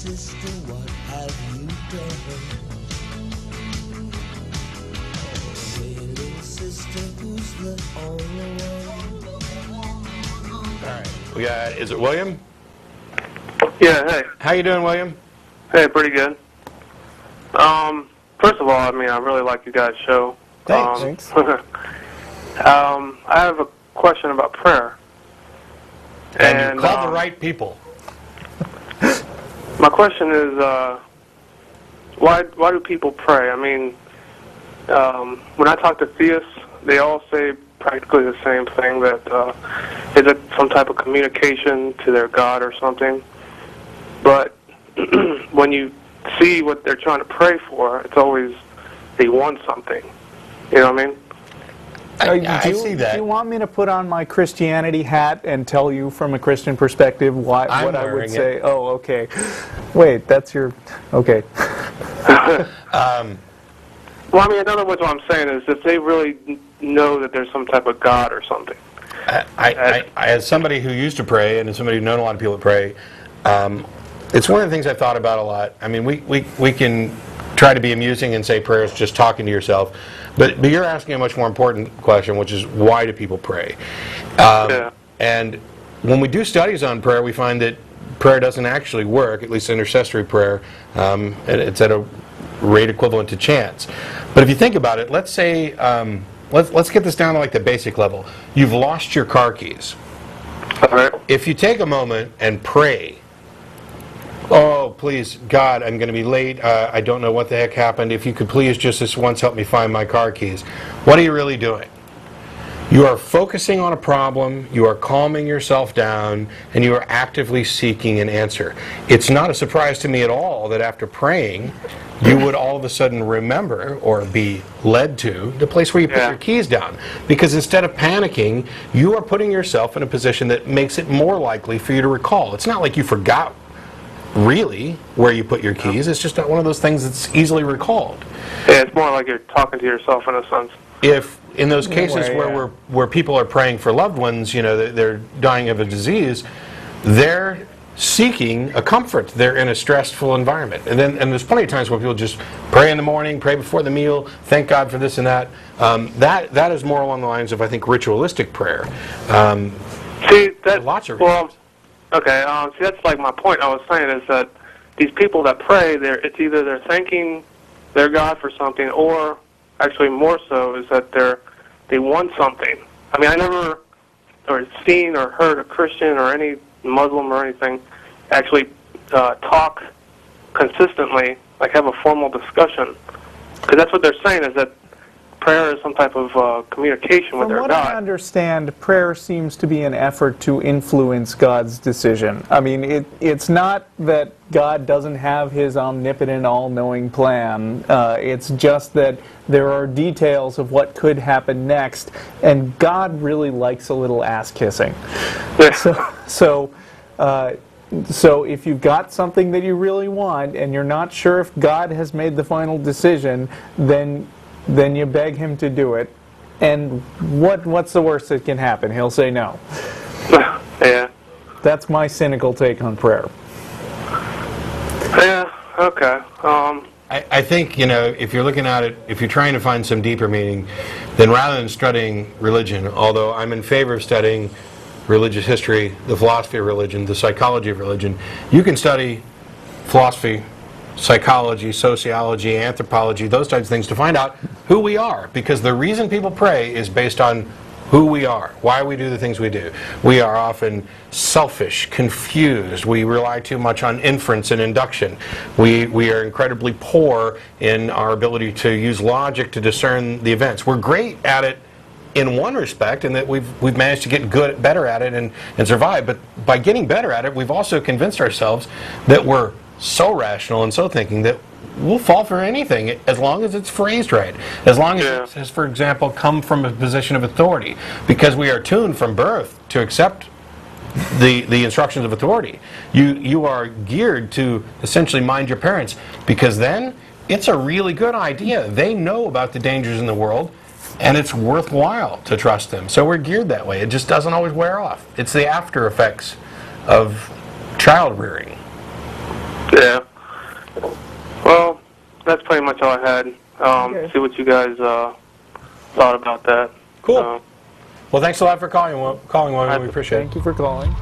sister, what have you done? Oh, hey, little sister, who's the only one? All right. We got, is it William? Yeah, hey. How you doing, William? Hey, pretty good. First of all, I mean, I really like you guys' show. Thanks. I have a question about prayer. And you called the right people. My question is, why do people pray? I mean, when I talk to theists, they all say practically the same thing, that is it some type of communication to their God or something. But when you see what they're trying to pray for, it's always they want something. You know what I mean? I see that. Do you want me to put on my Christianity hat and tell you from a Christian perspective what I would say? Oh, okay. Wait, that's your... Okay. Well, I mean, in other words, what I'm saying is if they really know that there's some type of God or something. I as somebody who used to pray, and as somebody who's known a lot of people that pray, it's one of the things I've thought about a lot. I mean, we can try to be amusing and say prayer is just talking to yourself, but you're asking a much more important question, which is why do people pray? And when we do studies on prayer, we find that prayer doesn't actually work, at least intercessory prayer. It's at a rate equivalent to chance. But if you think about it, let's say, let's get this down to like the basic level. You've lost your car keys. All right. If you take a moment and pray, oh, please, God, I'm going to be late. I don't know what the heck happened. If you could please just this once help me find my car keys. What are you really doing? You are focusing on a problem, you are calming yourself down, and you are actively seeking an answer. It's not a surprise to me at all that after praying, you would all of a sudden remember or be led to the place where you put your keys down. Because instead of panicking, you are putting yourself in a position that makes it more likely for you to recall. It's not like you forgot really where you put your keys. It's just not one of those things that's easily recalled. Yeah, it's more like you're talking to yourself in a sense. If in those cases where people are praying for loved ones, you know, they're dying of a disease, they're seeking a comfort. They're in a stressful environment. And there's plenty of times where people just pray in the morning, pray before the meal, thank God for this and that. That is more along the lines of, I think, ritualistic prayer. See, that's lots of reasons. Okay, see, that's like my point I was saying is that these people that pray, it's either they're thanking their God for something, or actually more so is that they want something. I mean, I never seen or heard a Christian or any Muslim or anything actually talk consistently, like have a formal discussion. Because that's what they're saying, is that prayer is some type of communication with their God. From what I understand, prayer seems to be an effort to influence God's decision. I mean, it's not that God doesn't have his omnipotent, all-knowing plan. It's just that there are details of what could happen next, and God really likes a little ass-kissing. So if you've got something that you really want, and you're not sure if God has made the final decision, then you beg him to do it, and what's the worst that can happen? He'll say no. Yeah. That's my cynical take on prayer. Yeah, okay. I think, you know, if you're looking at it, if you're trying to find some deeper meaning, then rather than studying religion, although I'm in favor of studying religious history, the philosophy of religion, the psychology of religion, you can study philosophy, psychology, sociology, anthropology, those types of things to find out who we are. Because the reason people pray is based on who we are, why we do the things we do. We are often selfish, confused. We rely too much on inference and induction. We are incredibly poor in our ability to use logic to discern the events. We're great at it in one respect, in that we've managed to get better at it and survive. But by getting better at it, we've also convinced ourselves that we're so rational and so thinking that we'll fall for anything as long as it's phrased right, as long as it has, for example, come from a position of authority, because we are tuned from birth to accept the instructions of authority. You are geared to essentially mind your parents, because then it's a really good idea. They know about the dangers in the world, and it's worthwhile to trust them. So we're geared that way. It just doesn't always wear off. It's the after effects of child rearing. Yeah. that's pretty much all I had. Okay. See what you guys thought about that. Cool. Well, thanks a lot for calling, William. We appreciate it. Thank you for calling.